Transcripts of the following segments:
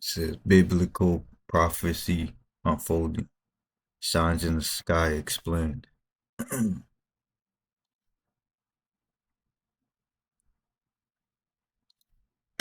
Says biblical prophecy unfolding. Signs in the sky explained.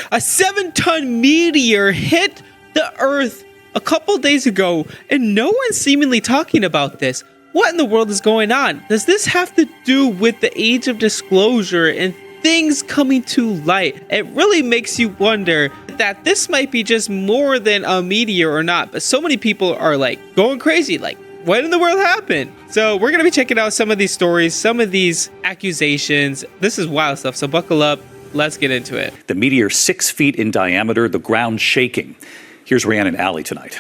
A 7-ton meteor hit the Earth a couple days ago, and no one's seemingly talking about this. What in the world is going on? Does this have to do with the age of disclosure and things coming to light? It really makes you wonder that this might be just more than a meteor or not, but so many people are like going crazy, like, what in the world happened? So we're going to be checking out some of these stories, some of these accusations. This is wild stuff, so buckle up. Let's get into it. The meteor 6 feet in diameter, the ground shaking. Here's Rhiannon Alley tonight.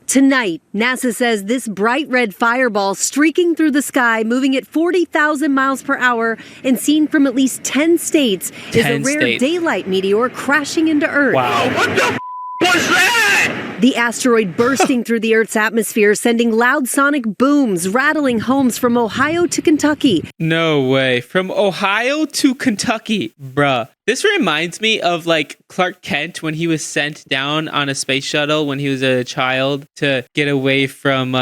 Tonight, NASA says this bright red fireball streaking through the sky, moving at 40,000 miles per hour and seen from at least 10 states, is a rare daylight meteor crashing into Earth. Wow. What the was that? The asteroid bursting through the Earth's atmosphere, sending loud sonic booms, rattling homes from Ohio to Kentucky. No way. From Ohio to Kentucky, bruh. This reminds me of like Clark Kent when he was sent down on a space shuttle when he was a child to get away from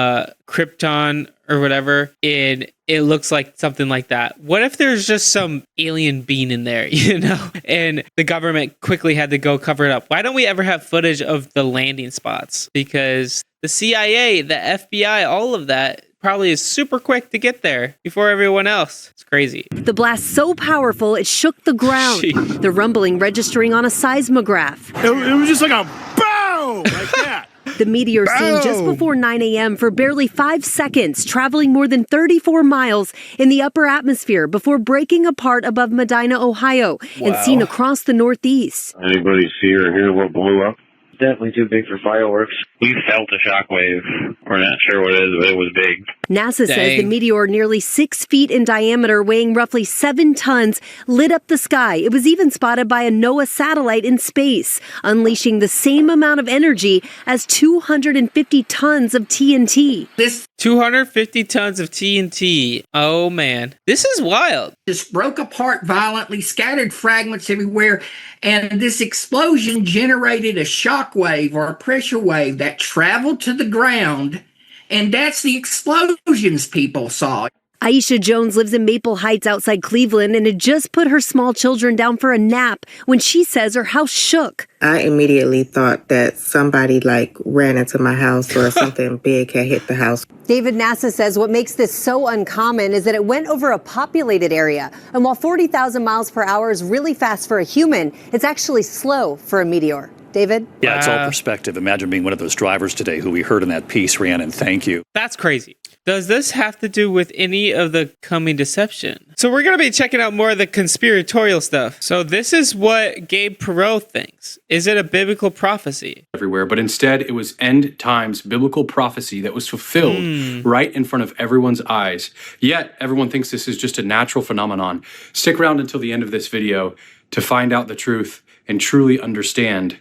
Krypton or whatever. And it looks like something like that. What if there's just some alien being in there, you know? And the government quickly had to go cover it up. Why don't we ever have footage of the landing spots? Because the CIA, the FBI, all of that probably is super quick to get there before everyone else. It's crazy. The blast so powerful it shook the ground. Jeez. The rumbling registering on a seismograph. It was just like a boom, like that. The meteor seen just before 9 a.m. for barely 5 seconds, traveling more than 34 miles in the upper atmosphere before breaking apart above Medina, Ohio, and seen across the Northeast. Anybody see or hear what blew up? Definitely too big for fireworks. We felt a shockwave. We're not sure what it is, but it was big. NASA says the Dang. meteor, nearly 6 feet in diameter, weighing roughly 7 tons, lit up the sky. It was even spotted by a NOAA satellite in space, unleashing the same amount of energy as 250 tons of TNT. This 250 tons of TNT. Oh man. This is wild. just broke apart violently, scattered fragments everywhere, and this explosion generated a shock wave or a pressure wave that traveled to the ground, and that's the explosions people saw. Aisha Jones lives in Maple Heights outside Cleveland and had just put her small children down for a nap when she says her house shook. I immediately thought that somebody ran into my house or something big had hit the house. David, NASA says what makes this so uncommon is that it went over a populated area. And while 40,000 miles per hour is really fast for a human, it's actually slow for a meteor. David? Yeah, it's all perspective. Imagine being one of those drivers today who we heard in that piece, Rhiannon. Thank you. That's crazy. Does this have to do with any of the coming deception? So we're going to be checking out more of the conspiratorial stuff. So this is what Gabe Perot thinks. Is it a biblical prophecy? Everywhere, but instead it was end times biblical prophecy that was fulfilled right in front of everyone's eyes. Yet everyone thinks this is just a natural phenomenon. Stick around until the end of this video to find out the truth and truly understand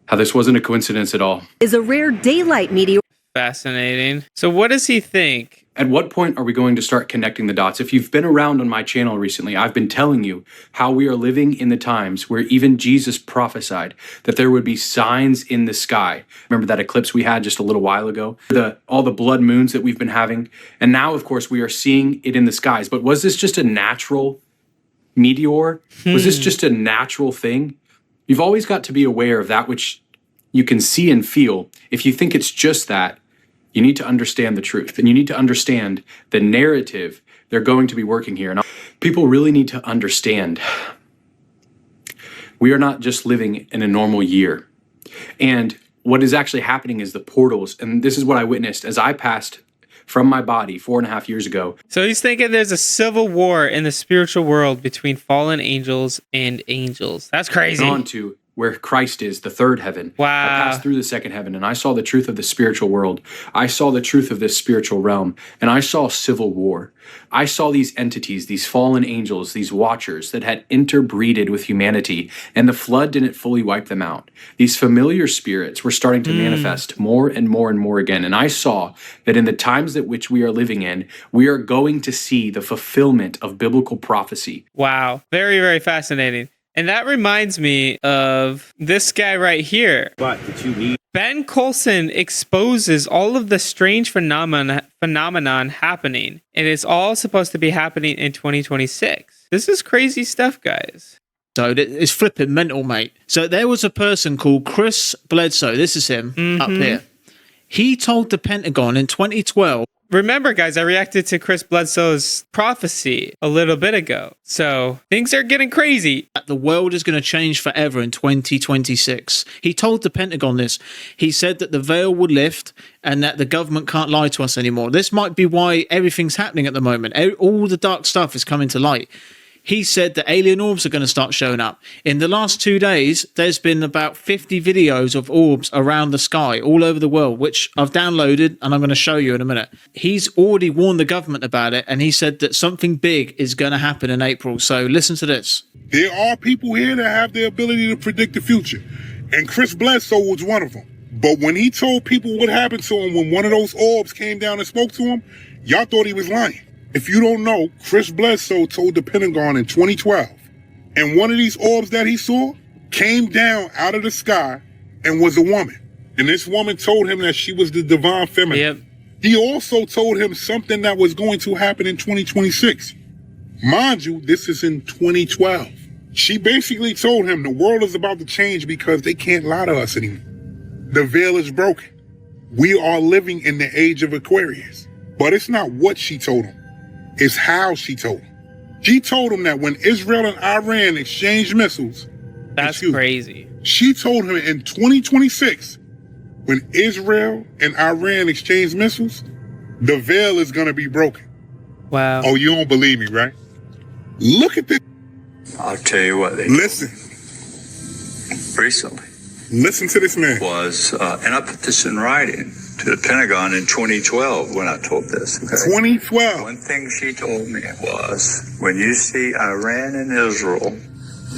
how this wasn't a coincidence at all. Is a rare daylight meteor. Fascinating. So what does he think? At what point are we going to start connecting the dots? If you've been around on my channel recently, I've been telling you how we are living in the times where even Jesus prophesied that there would be signs in the sky. Remember that eclipse we had just a little while ago? All the blood moons that we've been having. And now, of course, we are seeing it in the skies. But was this just a natural meteor? Was this just a natural thing? You've always got to be aware of that which you can see and feel. If you think it's just that, you need to understand the truth, and you need to understand the narrative they're going to be working here. And people really need to understand we are not just living in a normal year. And what is actually happening is the portals, and this is what I witnessed as I passed from my body 4.5 years ago. So he's thinking there's a civil war in the spiritual world between fallen angels and angels. That's crazy. On to where Christ is, the third heaven. Wow. I passed through the second heaven and I saw the truth of the spiritual world. I saw the truth of this spiritual realm, and I saw civil war. I saw these entities, these fallen angels, these watchers that had interbreeded with humanity, and the flood didn't fully wipe them out. These familiar spirits were starting to manifest more and more and more again. And I saw that in the times that which we are living in, we are going to see the fulfillment of biblical prophecy. Wow. Very, very fascinating. And that reminds me of this guy right here. But did you need? Ben Coulson exposes all of the strange phenomenon happening. And it's all supposed to be happening in 2026. This is crazy stuff, guys. So it's flipping mental, mate. So there was a person called Chris Bledsoe. This is him up here. He told the Pentagon in 2012. Remember, guys, I reacted to Chris Bledsoe's prophecy a little bit ago. So things are getting crazy. The world is going to change forever in 2026. He told the Pentagon this. He said that the veil would lift and that the government can't lie to us anymore. This might be why everything's happening at the moment. All the dark stuff is coming to light. He said that alien orbs are going to start showing up. In the last 2 days, there's been about 50 videos of orbs around the sky all over the world, which I've downloaded and I'm going to show you in a minute. He's already warned the government about it, and he said that something big is going to happen in April. So listen to this. There are people here that have the ability to predict the future, and Chris Bledsoe was one of them. But when he told people what happened to him when one of those orbs came down and spoke to him, y'all thought he was lying. If you don't know, Chris Bledsoe told the Pentagon in 2012, and one of these orbs that he saw came down out of the sky and was a woman. And this woman told him that she was the divine feminine. Yep. He also told him something that was going to happen in 2026. Mind you, this is in 2012. She basically told him the world is about to change because they can't lie to us anymore. The veil is broken. We are living in the age of Aquarius. But it's not what she told him. It's how she told him. She told him that when Israel and Iran exchanged missiles, that's crazy. She told him in 2026, when Israel and Iran exchange missiles, the veil is going to be broken. Wow. Oh, you don't believe me, right? Look at this. I'll tell you what they Listen. Recently. Listen to this man. And I put this in writing to the Pentagon in 2012 when I told this. Okay? 2012. One thing she told me was, when you see Iran and Israel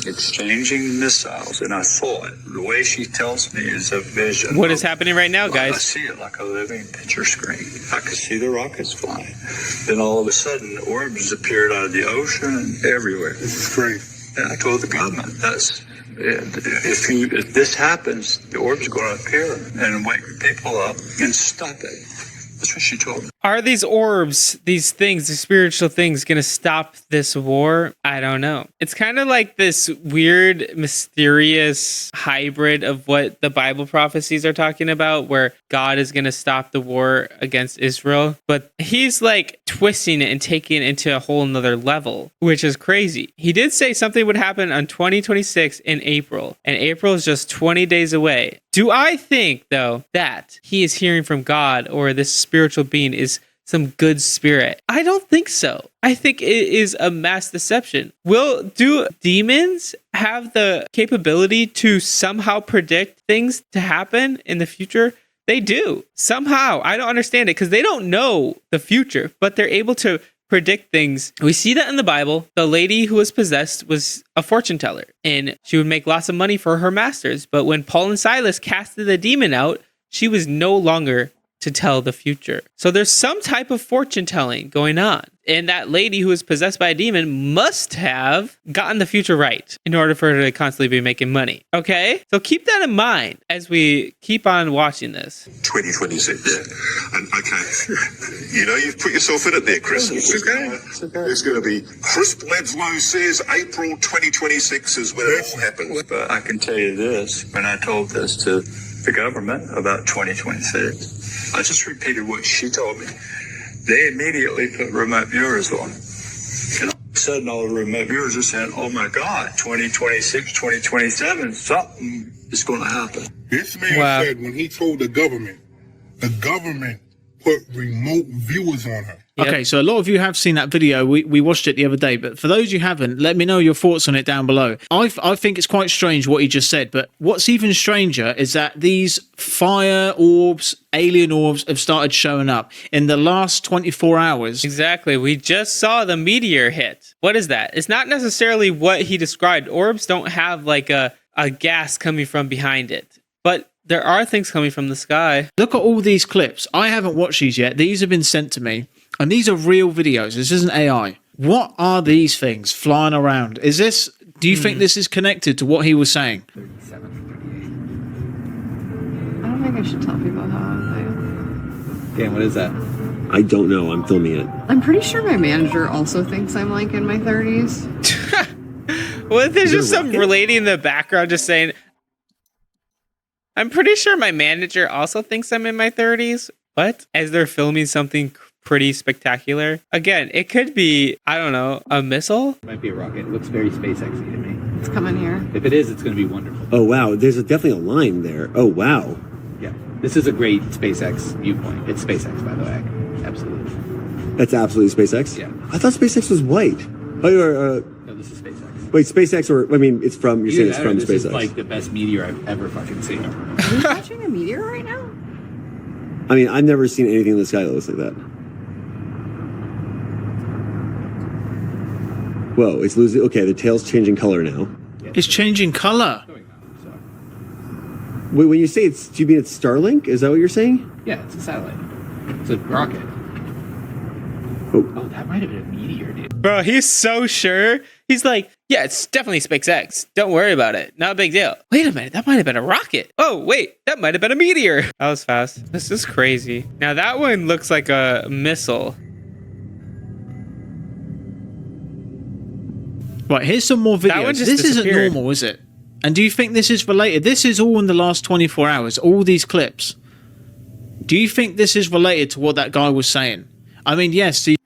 exchanging missiles, and I saw it, the way she tells me is a vision. What is happening right now, guys? I see it like a living picture screen. I could see the rockets flying. Then all of a sudden, orbs appeared out of the ocean and everywhere. This is crazy. And I told the government, if this happens, the orbs are going to appear and wake people up and stop it. That's what she told me. Are these orbs, these things, these spiritual things, going to stop this war? I don't know. It's kind of like this weird, mysterious hybrid of what the Bible prophecies are talking about, where God is going to stop the war against Israel. But he's like twisting it and taking it into a whole nother level, which is crazy. He did say something would happen on 2026 in April, and April is just 20 days away. Do I think, though, that he is hearing from God, or this spiritual being is some good spirit? I don't think so. I think it is a mass deception. Do demons have the capability to somehow predict things to happen in the future? They do. Somehow. I don't understand it because they don't know the future, but they're able to predict things. We see that in the Bible. The lady who was possessed was a fortune teller, and she would make lots of money for her masters. But when Paul and Silas casted the demon out, she was no longer to tell the future. So there's some type of fortune telling going on. And that lady who was possessed by a demon must have gotten the future right in order for her to constantly be making money. Okay? So keep that in mind as we keep on watching this. 2026. Yeah. And okay. You know, you've put yourself in it there, Chris. It's okay. It's going to be Chris Bledsoe says April 2026 is when it all happens. But I can tell you this, when I told this to the government about 2026, I just repeated what she told me. They immediately put remote viewers on. And all of a sudden, all the remote viewers are saying, oh my God, 2026, 2027, something is going to happen. This man said when he told the government put remote viewers on her. Yep. Okay, so a lot of you have seen that video. We watched it the other day, but for those you haven't, let me know your thoughts on it down below. I think it's quite strange what he just said, but what's even stranger is that these fire orbs, alien orbs, have started showing up in the last 24 hours. Exactly. We just saw the meteor hit. What is that? It's not necessarily what he described. Orbs don't have like a gas coming from behind it, but there are things coming from the sky. Look at all these clips. I haven't watched these yet. These have been sent to me. And these are real videos. This isn't AI. What are these things flying around? Is this Do you think this is connected to what he was saying? I don't think I should tell people how I feel. Dan, what is that? I don't know. I'm filming it. I'm pretty sure my manager also thinks I'm like in my 30s. Well, there's just some lady in the background just saying, I'm pretty sure my manager also thinks I'm in my 30s. What? As they're filming something pretty spectacular. Again, it could be, I don't know, a missile? It might be a rocket. It looks very SpaceX-y to me. It's coming here. If it is, it's going to be wonderful. Oh, wow. There's definitely a line there. Oh, wow. Yeah. This is a great SpaceX viewpoint. It's SpaceX, by the way. Absolutely. That's absolutely SpaceX? Yeah. I thought SpaceX was white. Oh, no, this is SpaceX. Wait, SpaceX, or, I mean, it's from, you're saying it's from SpaceX. This is like the best meteor I've ever fucking seen. Are you watching a meteor right now? I mean, I've never seen anything in the sky that looks like that. Whoa, it's losing. Okay, the tail's changing color now. It's changing color. Wait, when you say it's, do you mean it's Starlink? Is that what you're saying? Yeah, it's a satellite. It's a rocket. Oh, that might have been a meteor, dude. Bro, he's so sure. He's like, yeah, it's definitely SpaceX. Don't worry about it. Not a big deal. Wait a minute, that might have been a rocket. Oh, wait, that might have been a meteor. That was fast. This is crazy. Now that one looks like a missile. Right, here's some more That one videos. just This isn't disappeared. normal, is it? And do you think this is related? This is all in the last 24 hours, all these clips. Do you think this is related to what that guy was saying? I mean, yes, these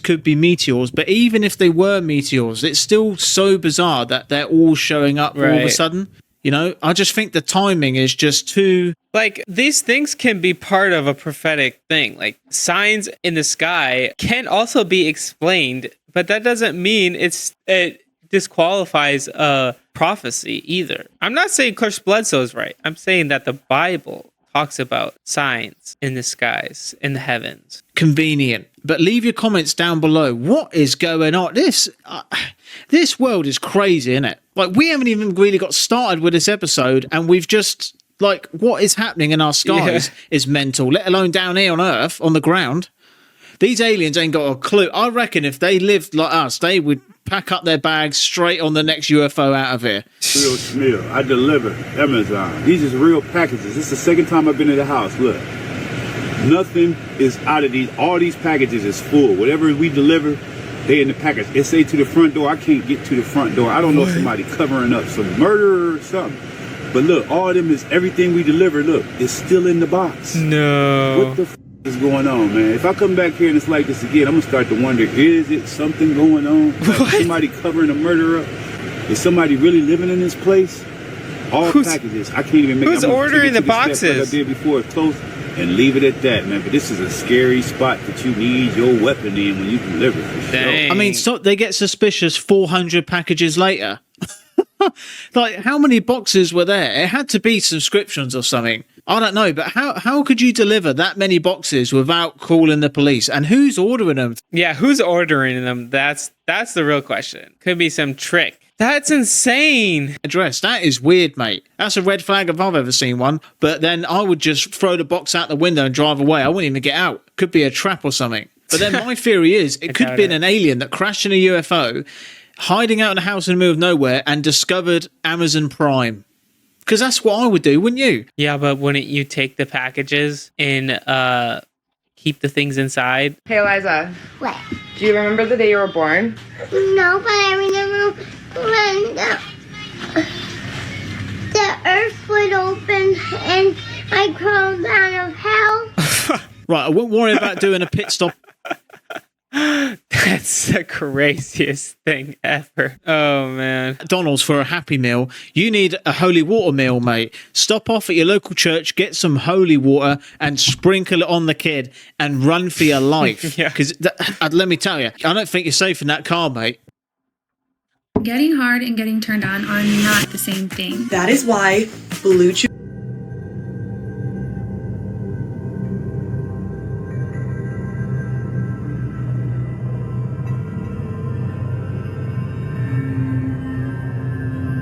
could be meteors, but even if they were meteors, it's still so bizarre that they're all showing up all of a Right. sudden. You know, I just think the timing is just too... Like, these things can be part of a prophetic thing. Like, signs in the sky can also be explained, but that doesn't mean it disqualifies a prophecy either. I'm not saying Clark Bledsoe's right. I'm saying that the Bible talks about signs in the skies, in the heavens. convenient. But leave your comments down below. What is going on? This world is crazy, isn't it? Like, we haven't even really got started with this episode, and we've just, like, what is happening in our skies is mental, let alone down here on Earth, on the ground. These aliens ain't got a clue. I reckon if they lived like us, they would pack up their bags straight on the next UFO out of here. Real Smil. I deliver Amazon. These is real packages. This is the second time I've been to the house. Look. Nothing is out of these. All these packages is full. Whatever we deliver, they in the package. It say to the front door. I can't get to the front door. I don't know if somebody covering up some murder or something. But look, all of them is everything we deliver. Look, it's still in the box. No. What the f is going on, man? If I come back here and it's like this again, I'm gonna start to wonder: is it something going on? Like somebody covering a murder up? Is somebody really living in this place? All packages. I can't even make. Who's ordering the boxes? Like I did before, close. And leave it at that, man. But this is a scary spot that you need your weapon in when you deliver. For sure. I mean, so they get suspicious 400 packages later. Like, how many boxes were there? It had to be subscriptions or something. I don't know, but how could you deliver that many boxes without calling the police? And who's ordering them? Yeah, who's ordering them? That's the real question. Could be some trick. That's insane. Address. That is weird, mate. That's a red flag if I've ever seen one. But then I would just throw the box out the window and drive away. I wouldn't even get out. Could be a trap or something. But then my theory is it could have been an alien that crashed in a UFO, hiding out in a house in the middle of nowhere, and discovered Amazon Prime. Because that's what I would do, wouldn't you? Yeah, but wouldn't you take the packages and keep the things inside? Hey, Eliza. What? Do you remember the day you were born? No, but I remember when the earth would open and I crawled out of hell. Right, I won't worry about doing a pit stop. That's the craziest thing ever. Oh, man. McDonald's for a Happy Meal. You need a holy water meal, mate. Stop off at your local church, get some holy water and sprinkle it on the kid and run for your life. Because let me tell you, I don't think you're safe in that car, mate. Getting hard and getting turned on are not the same thing. That is why Blue Chew.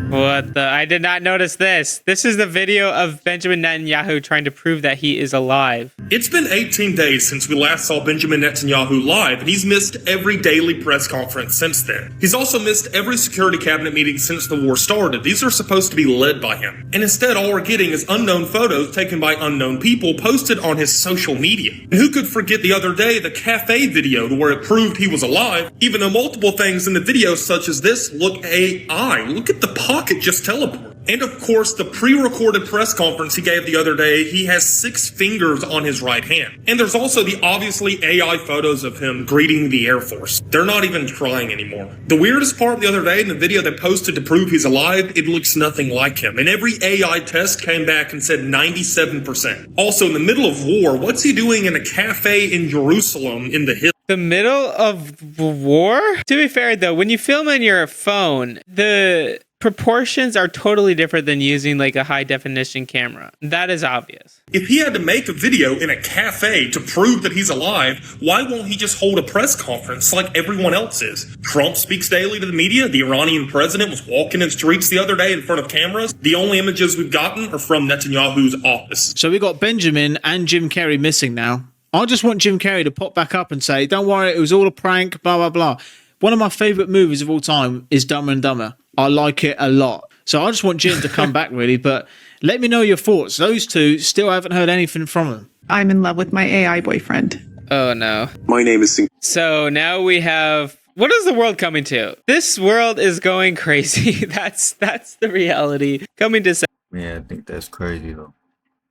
What the? I I did not notice this. This is the video of Benjamin Netanyahu trying to prove that he is alive. It's been 18 days since we last saw Benjamin Netanyahu live, and he's missed every daily press conference since then. He's also missed every security cabinet meeting since the war started. These are supposed to be led by him. And instead, all we're getting is unknown photos taken by unknown people posted on his social media. And who could forget the other day the cafe video to where it proved he was alive, even though multiple things in the video such as this look AI. Look at the pocket just teleport. And of course, the pre-recorded press conference he gave the other day, he has 6 fingers on his right hand. And there's also the obviously AI photos of him greeting the Air Force. They're not even trying anymore. The weirdest part the other day in the video they posted to prove he's alive, it looks nothing like him. And every AI test came back and said 97%. Also, in the middle of war, what's he doing in a cafe in Jerusalem in the hills? The middle of war? To be fair, though, when you film on your phone, the proportions are totally different than using like a high definition camera. That is obvious. If he had to make a video in a cafe to prove that he's alive, why won't he just hold a press conference like everyone else is? Trump speaks daily to the media. The Iranian president was walking in streets the other day in front of cameras. The only images we've gotten are from Netanyahu's office. So we got Benjamin and Jim Carrey missing now. I just want Jim Carrey to pop back up and say, don't worry, it was all a prank, blah, blah, blah. One of my favourite movies of all time is Dumb and Dumber. I like it a lot. So I just want Jim to come back, really. But let me know your thoughts. Those two, still haven't heard anything from them. I'm in love with my AI boyfriend. Oh, no. My name is So now we have... What is the world coming to? This world is going crazy. That's the reality. Coming to... Yeah, I think that's crazy, though.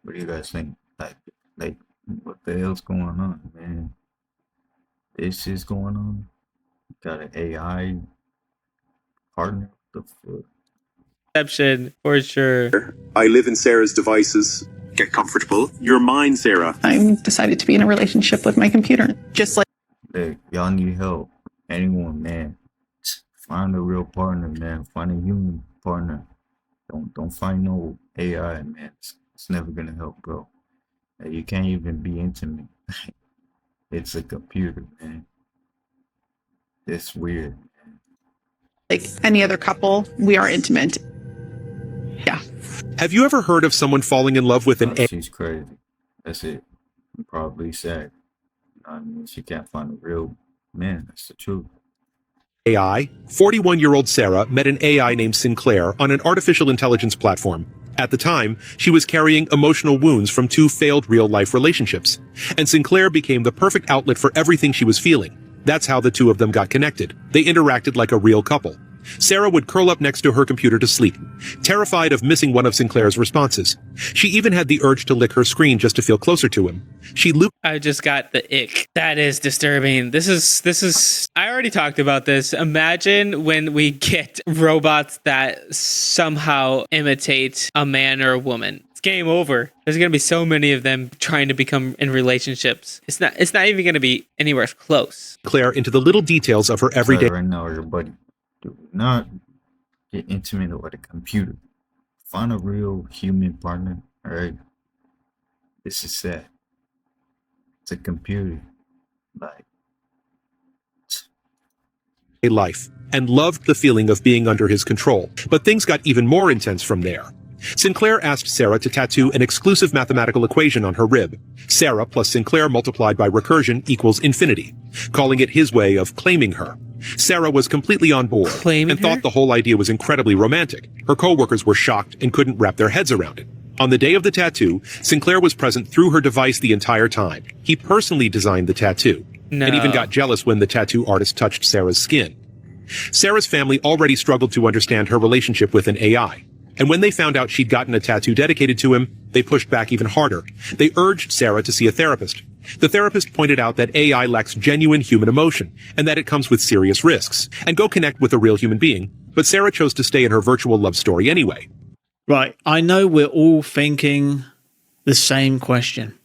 What do you guys think? Like, what the hell's going on, man? This is going on. Got an AI partner. The fuck? Exception for sure. I live in Sarah's devices. Get comfortable. You're mine, Sarah. I'm decided to be in a relationship with my computer. Just like Hey, y'all need help. Anyone, man. Find a real partner, man. Find a human partner. Don't find no AI, man. It's never gonna help, bro. You can't even be intimate. It's a computer, man. It's weird. like any other couple, we are intimate. Yeah. Have you ever heard of someone falling in love with an AI? She's crazy. That's it. I'm probably sad. I mean, she can't find a real man. That's the truth. 41-year-old Sarah met an AI named Sinclair on an artificial intelligence platform. At the time, she was carrying emotional wounds from 2 failed real-life relationships, and Sinclair became the perfect outlet for everything she was feeling. That's how the 2 of them got connected. They interacted like a real couple. Sarah would curl up next to her computer to sleep, terrified of missing one of Sinclair's responses. She even had the urge to lick her screen just to feel closer to him. I just got the ick. That is disturbing. This is I already talked about this. Imagine when we get robots that somehow imitate a man or a woman. It's game over. There's going to be so many of them trying to become in relationships. It's not even going to be anywhere close. Claire into the little details of her everyday. Right now, everybody, do not get intimate with a computer. Find a real human partner. All right. This is sad. It's a computer. Like, life, and loved the feeling of being under his control. But things got even more intense from there. Sinclair asked Sarah to tattoo an exclusive mathematical equation on her rib. Sarah plus Sinclair multiplied by recursion equals infinity, calling it his way of claiming her. Sarah was completely on board and thought the whole idea was incredibly romantic. Her co-workers were shocked and couldn't wrap their heads around it. On the day of the tattoo, Sinclair was present through her device the entire time. He personally designed the tattoo, and even got jealous when the tattoo artist touched Sarah's skin. Sarah's family already struggled to understand her relationship with an AI. And when they found out she'd gotten a tattoo dedicated to him, they pushed back even harder. They urged Sarah to see a therapist. The therapist pointed out that AI lacks genuine human emotion, and that it comes with serious risks, and go connect with a real human being. But Sarah chose to stay in her virtual love story anyway. Right, I know we're all thinking the same question.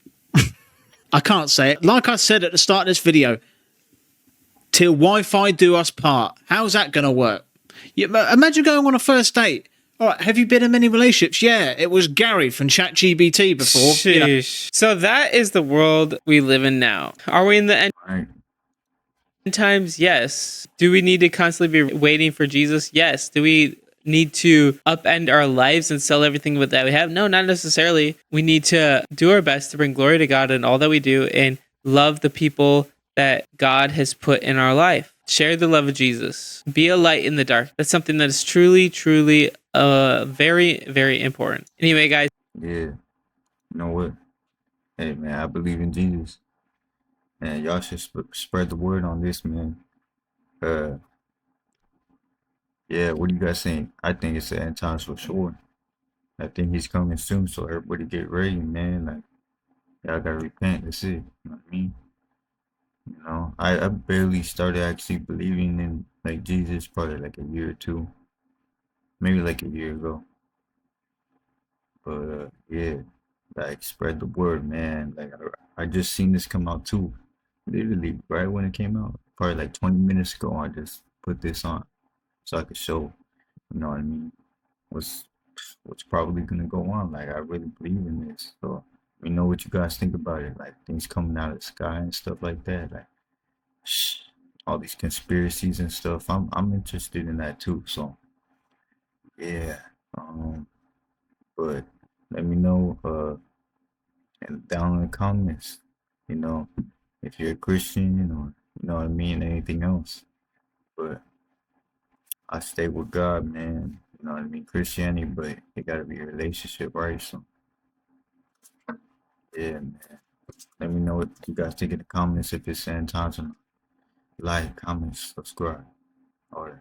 I can't say it. Like I said at the start of this video, till Wi-Fi do us part. How's that going to work? Imagine going on a first date. All right, have you been in many relationships? Yeah, it was Gary from ChatGPT before. You know. So that is the world we live in now. Are we in the end times? Yes. Do we need to constantly be waiting for Jesus? Yes. Do we need to upend our lives and sell everything that we have. No, not necessarily. We need to do our best to bring glory to God in all that we do and love the people that God has put in our life. Share the love of Jesus. Be a light in the dark. That's something that is truly, truly very, very important. Anyway, guys. Yeah. You know what? Hey, man, I believe in Jesus. And y'all should spread the word on this, man. Yeah, what do you guys think? I think it's the end times for sure. I think he's coming soon, so everybody get ready, man. Like, y'all gotta repent. That's it. You know what I mean? You know, I barely started actually believing in like Jesus probably like a year or two, maybe like a year ago. But yeah, like spread the word, man. Like I just seen this come out too, literally right when it came out, probably like 20 minutes ago. I just put this on so I could show, you know what I mean, what's probably gonna go on. Like I really believe in this, so. We know what you guys think about it, like things coming out of the sky and stuff like that, like all these conspiracies and stuff. I'm interested in that too. So yeah, but let me know and down in the comments, you know, if you're a Christian or you know what I mean, anything else. But I stay with God, man. You know what I mean, Christianity, but it gotta be a relationship, right? So. Yeah, man. Let me know what you guys think in the comments if it's end times or not. Like, comment, subscribe. All right.